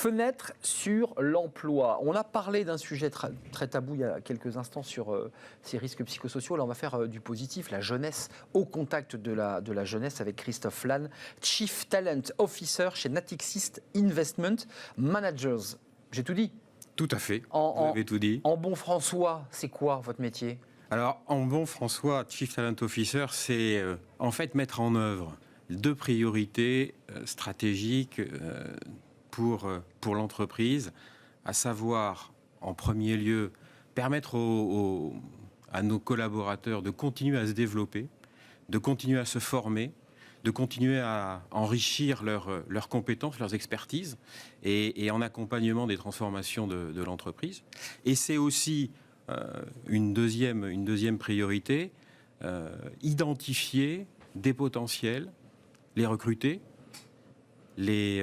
Fenêtre sur l'emploi. On a parlé d'un sujet très tabou il y a quelques instants sur ces risques psychosociaux. Là, on va faire du positif, la jeunesse, au contact de la jeunesse avec Christophe Lannes, Chief Talent Officer chez Natixis Investment Managers. J'ai tout dit? Tout à fait, vous avez tout dit. En bon François, c'est quoi votre métier? Alors, en bon François, Chief Talent Officer, c'est en fait mettre en œuvre deux priorités stratégiques pour l'entreprise, à savoir, en premier lieu, permettre à nos collaborateurs de continuer à se développer, de continuer à se former, de continuer à enrichir leurs compétences, leurs expertises, et en accompagnement des transformations de l'entreprise. Et c'est aussi une deuxième priorité, identifier des potentiels, les recruter, les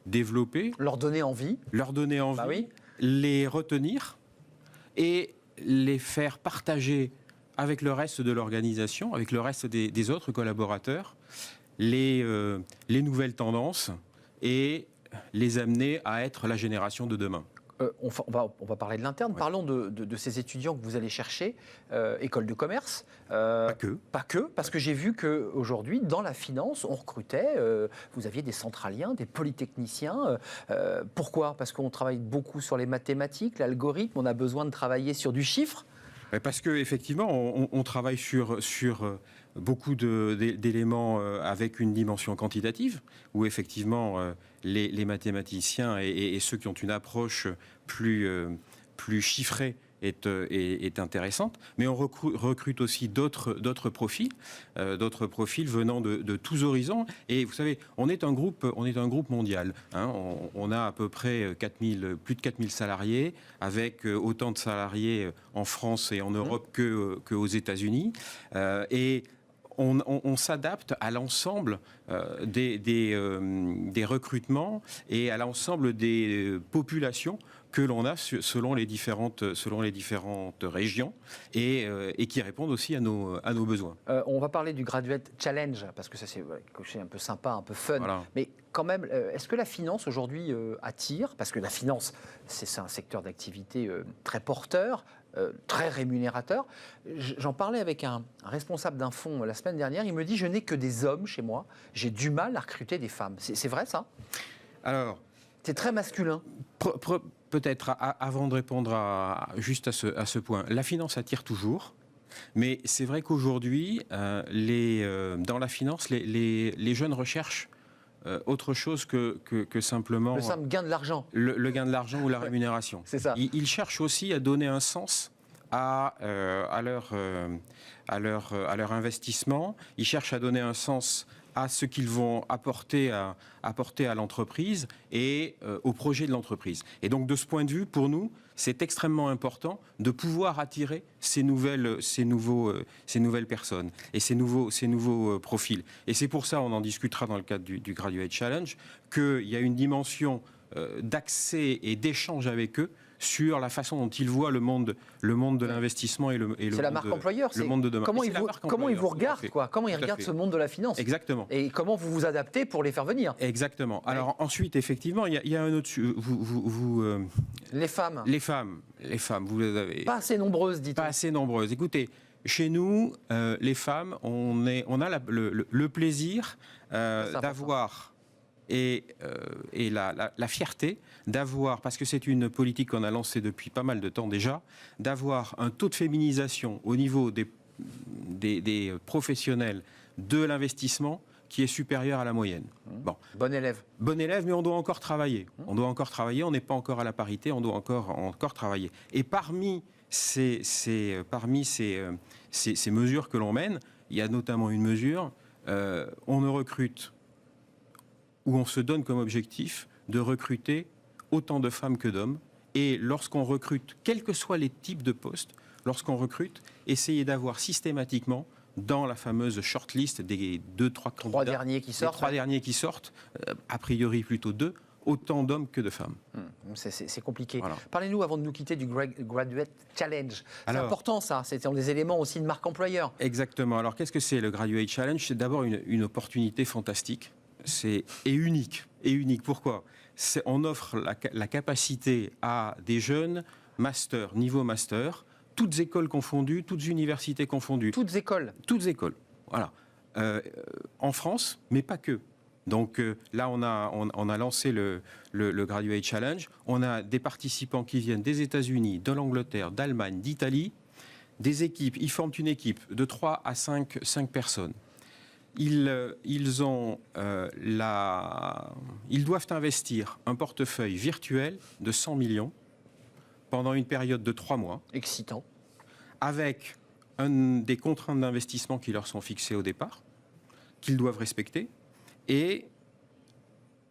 développer, leur donner envie, bah oui. Les retenir et les faire partager avec le reste de l'organisation, avec le reste des autres collaborateurs, les nouvelles tendances et les amener à être la génération de demain. On va parler de l'interne. Ouais. Parlons de ces étudiants que vous allez chercher, école de commerce. Pas que. Pas que, parce que j'ai vu qu'aujourd'hui, dans la finance, on recrutait, vous aviez des centraliens, des polytechniciens. Pourquoi? Parce qu'on travaille beaucoup sur les mathématiques, l'algorithme, on a besoin de travailler sur du chiffre. Parce qu'effectivement, on travaille sur beaucoup d'éléments avec une dimension quantitative, où effectivement les mathématiciens et ceux qui ont une approche plus chiffrée est intéressante. Mais on recrute aussi d'autres profils venant de tous horizons. Et vous savez, on est un groupe mondial. Hein. On a à peu près plus de 4000 salariés, avec autant de salariés en France et en Europe qu'aux États-Unis. Et on s'adapte à l'ensemble des recrutements et à l'ensemble des populations que l'on a selon les différentes régions et qui répondent aussi à nos besoins. On va parler du Graduate Challenge, parce que ça c'est un peu sympa, un peu fun. Voilà. Mais quand même, est-ce que la finance aujourd'hui attire? Parce que la finance, c'est un secteur d'activité très porteur, très rémunérateur. J'en parlais avec un responsable d'un fonds la semaine dernière. Il me dit, je n'ai que des hommes chez moi. J'ai du mal à recruter des femmes. C'est vrai ça? Alors, c'est très masculin. Peut-être, avant de répondre juste à ce point, la finance attire toujours. Mais c'est vrai qu'aujourd'hui, dans la finance, les jeunes recherchent autre chose que simplement... Le simple gain de l'argent. Le gain de l'argent ou la rémunération. C'est ça. Ils cherchent aussi à donner un sens à leur investissement. Ils cherchent à donner un sens à ce qu'ils vont apporter à l'entreprise et au projet de l'entreprise. Et donc, de ce point de vue, pour nous, c'est extrêmement important de pouvoir attirer ces nouvelles personnes et ces nouveaux profils. Et c'est pour ça, on en discutera dans le cadre du Graduate Challenge, qu'il y a une dimension d'accès et d'échange avec eux sur la façon dont ils voient le monde de l'investissement et le c'est la marque employeur, le monde de demain. Comment ils vous regardent, quoi. Comment ils regardent ce monde de la finance. Exactement. Et comment vous vous adaptez pour les faire venir. Exactement. Alors ensuite, effectivement, il y a un autre... Les femmes. Les femmes, vous les avez... Pas assez nombreuses, dites-on. Pas assez nombreuses. Écoutez, chez nous, les femmes, on a le plaisir d'avoir... Et la fierté d'avoir, parce que c'est une politique qu'on a lancée depuis pas mal de temps déjà, d'avoir un taux de féminisation au niveau des professionnels de l'investissement qui est supérieur à la moyenne. Bon élève. Bon élève, mais on doit encore travailler. On n'est pas encore à la parité, on doit encore travailler. Et parmi ces mesures que l'on mène, il y a notamment une mesure, on ne recrute où on se donne comme objectif de recruter autant de femmes que d'hommes. Et lorsqu'on recrute, quels que soient les types de postes, lorsqu'on recrute, essayer d'avoir systématiquement, dans la fameuse shortlist des 2-3 candidats, trois derniers qui sortent, a priori plutôt 2, autant d'hommes que de femmes. C'est compliqué. Voilà. Parlez-nous, avant de nous quitter, du Graduate Challenge. C'est important, ça. C'est des éléments aussi de marque employeur. Exactement. Alors, qu'est-ce que c'est le Graduate Challenge? C'est d'abord une opportunité fantastique. Et unique. Pourquoi? on offre la capacité à des jeunes niveau master, toutes écoles confondues, toutes universités confondues. Toutes écoles. Toutes écoles, voilà. En France, mais pas que. Donc là, on a lancé le Graduate Challenge. On a des participants qui viennent des États-Unis, de l'Angleterre, d'Allemagne, d'Italie. Des équipes, ils forment une équipe de 3 à 5 personnes. Ils doivent investir un portefeuille virtuel de 100 millions pendant une période de 3 mois. Excitant. Avec des contraintes d'investissement qui leur sont fixées au départ, qu'ils doivent respecter, et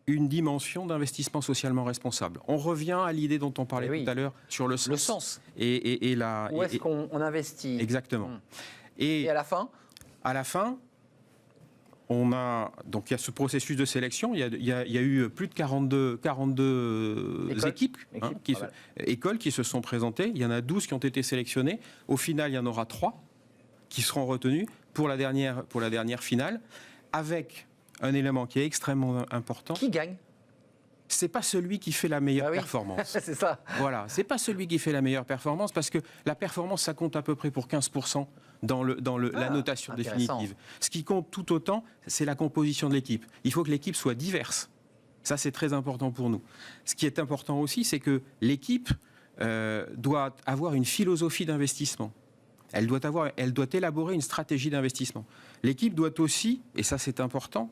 une dimension d'investissement socialement responsable. On revient à l'idée dont on parlait tout à l'heure sur le sens. Le sens. Où est-ce qu'on investit? Exactement. Et à la fin? À la fin, donc il y a ce processus de sélection. Il y a eu plus de 42 écoles qui se sont présentées. Il y en a 12 qui ont été sélectionnées. Au final, il y en aura 3 qui seront retenues pour la dernière finale, avec un élément qui est extrêmement important. Qui gagne? C'est pas celui qui fait la meilleure performance. C'est ça. Voilà, c'est pas celui qui fait la meilleure performance, parce que la performance, ça compte à peu près pour 15% dans la notation définitive. Ce qui compte tout autant, c'est la composition de l'équipe. Il faut que l'équipe soit diverse. Ça, c'est très important pour nous. Ce qui est important aussi, c'est que l'équipe doit avoir une philosophie d'investissement. Elle doit élaborer une stratégie d'investissement. L'équipe doit aussi, et ça c'est important,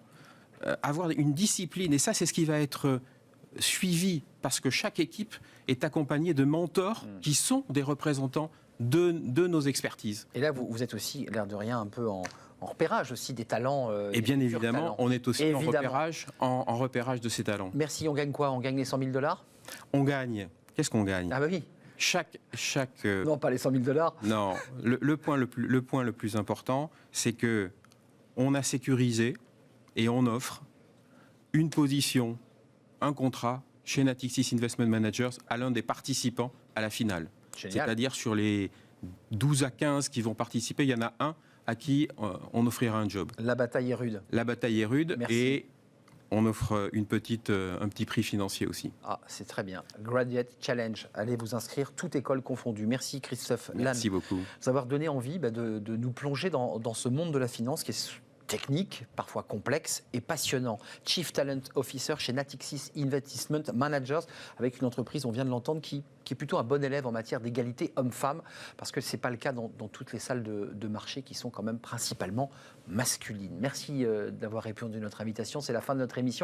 avoir une discipline. Et ça, c'est ce qui va être suivi, parce que chaque équipe est accompagnée de mentors qui sont des représentants de nos expertises. Et là, vous êtes aussi, l'air de rien, un peu en repérage aussi des talents. Et bien évidemment, on est aussi en repérage de ces talents. Merci, on gagne quoi? On gagne les 100 000 $? On gagne. Qu'est-ce qu'on gagne? Ah bah oui. Non, pas les 100 000 $. Non, le point le plus important, c'est que on a sécurisé et on offre une position, un contrat chez Natixis Investment Managers à l'un des participants à la finale. C'est-à-dire sur les 12 à 15 qui vont participer, il y en a un à qui on offrira un job. La bataille est rude. La bataille est rude. Merci. Et on offre un petit prix financier aussi. Ah, c'est très bien. Graduate Challenge. Allez vous inscrire, toute école confondue. Merci Christophe Lannes. Merci beaucoup. Vous avoir donné envie de nous plonger dans ce monde de la finance qui est technique, parfois complexe et passionnant. Chief Talent Officer chez Natixis Investment Managers, avec une entreprise, on vient de l'entendre, qui est plutôt un bon élève en matière d'égalité homme-femme, parce que ce n'est pas le cas dans toutes les salles de marché qui sont quand même principalement masculines. Merci d'avoir répondu à notre invitation. C'est la fin de notre émission.